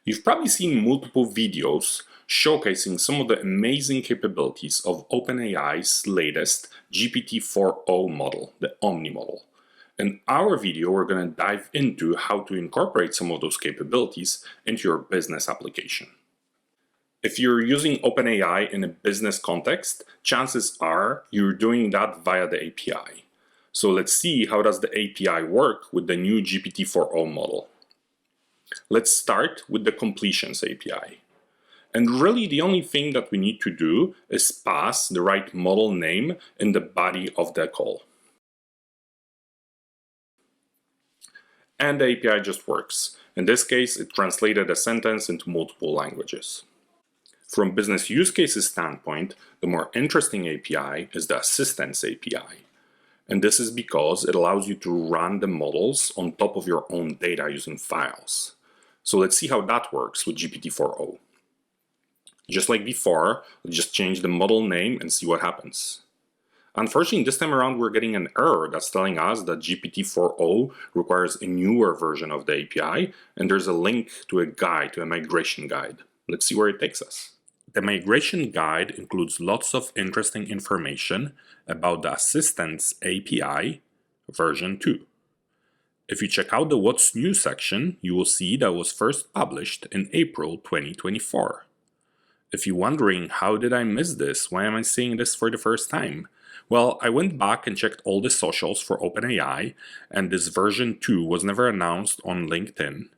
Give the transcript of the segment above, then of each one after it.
You've probably seen multiple videos showcasing some of the amazing capabilities of OpenAI's latest GPT-4o model, the Omni model. In our video, we're going to dive into how to incorporate some of those capabilities into your business application. If you're using OpenAI in a business context, chances are you're doing that via the API. So let's see how does the API work with the new GPT-4o model. Let's start with the completions API. And really the only thing that we need to do is pass the right model name in the body of the call. And the API just works. In this case, it translated a sentence into multiple languages. From business use cases standpoint, the more interesting API is the Assistance API. And this is because it allows you to run the models on top of your own data using files. So let's see how that works with GPT-4o. Just like before, let's just change the model name and see what happens. Unfortunately, this time around we're getting an error that's telling us that GPT-4o requires a newer version of the API, and there's a link to a guide, to a migration guide. Let's see where it takes us. The migration guide includes lots of interesting information about the Assistance API version 2. If you check out the What's New section, you will see that it was first published in April 2024. If you're wondering, how did I miss this? Why am I seeing this for the first time? Well, I went back and checked all the socials for OpenAI, and this version 2 was never announced on LinkedIn.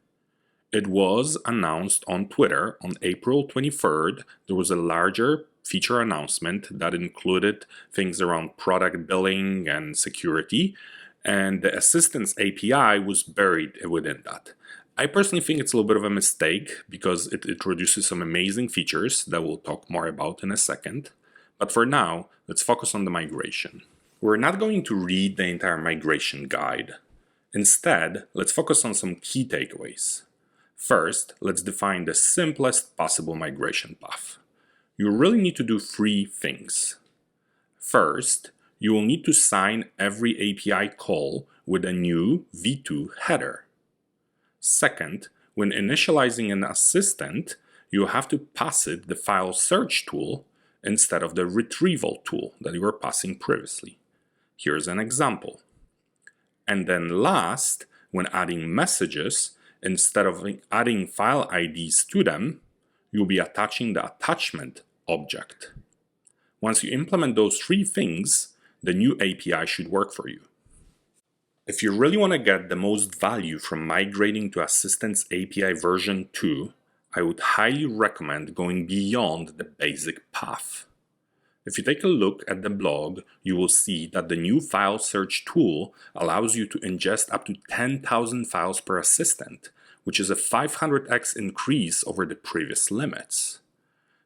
It was announced on Twitter on April 23rd. There was a larger feature announcement that included things around product billing and security, and the Assistance API was buried within that. I personally think it's a little bit of a mistake because it introduces some amazing features that we'll talk more about in a second. But for now, let's focus on the migration. We're not going to read the entire migration guide. Instead, let's focus on some key takeaways. First, let's define the simplest possible migration path. You really need to do three things. First, you will need to sign every API call with a new v2 header. Second, when initializing an assistant, you have to pass it the file search tool instead of the retrieval tool that you were passing previously. Here's an example. And then last, when adding messages, instead of adding file IDs to them, you'll be attaching the attachment object. Once you implement those three things, the new API should work for you. If you really want to get the most value from migrating to Assistance API version 2, I would highly recommend going beyond the basic path. If you take a look at the blog, you will see that the new file search tool allows you to ingest up to 10,000 files per assistant, which is a 500x increase over the previous limits.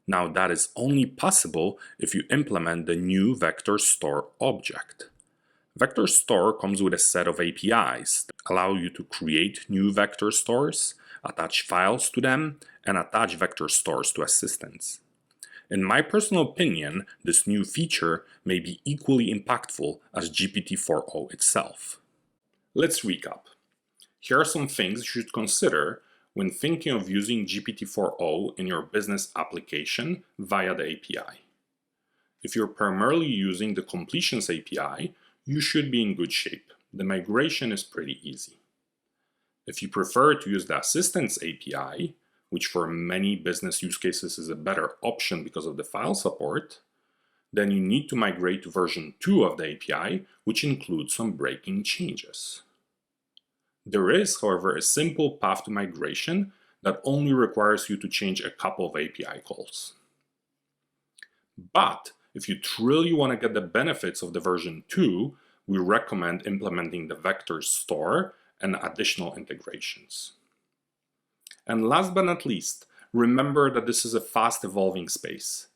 Now that is only possible if you implement the new vector store object. Vector store comes with a set of APIs that allow you to create new vector stores, attach files to them, and attach vector stores to assistants. In my personal opinion, this new feature may be equally impactful as GPT-4o itself. Let's recap. Here are some things you should consider when thinking of using GPT-4o in your business application via the API. If you're primarily using the Completions API, you should be in good shape. The migration is pretty easy. If you prefer to use the Assistance API, which for many business use cases is a better option because of the file support, then you need to migrate to version 2 of the API, which includes some breaking changes. There is, however, a simple path to migration that only requires you to change a couple of API calls. But if you truly want to get the benefits of the version 2, we recommend implementing the vector store and additional integrations. And last but not least, remember that this is a fast evolving space.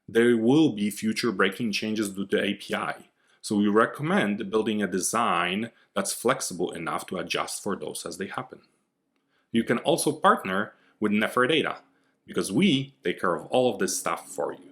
There will be future breaking changes to the API, so we recommend building a design that's flexible enough to adjust for those as they happen. You can also partner with Nefer Data, because we take care of all of this stuff for you.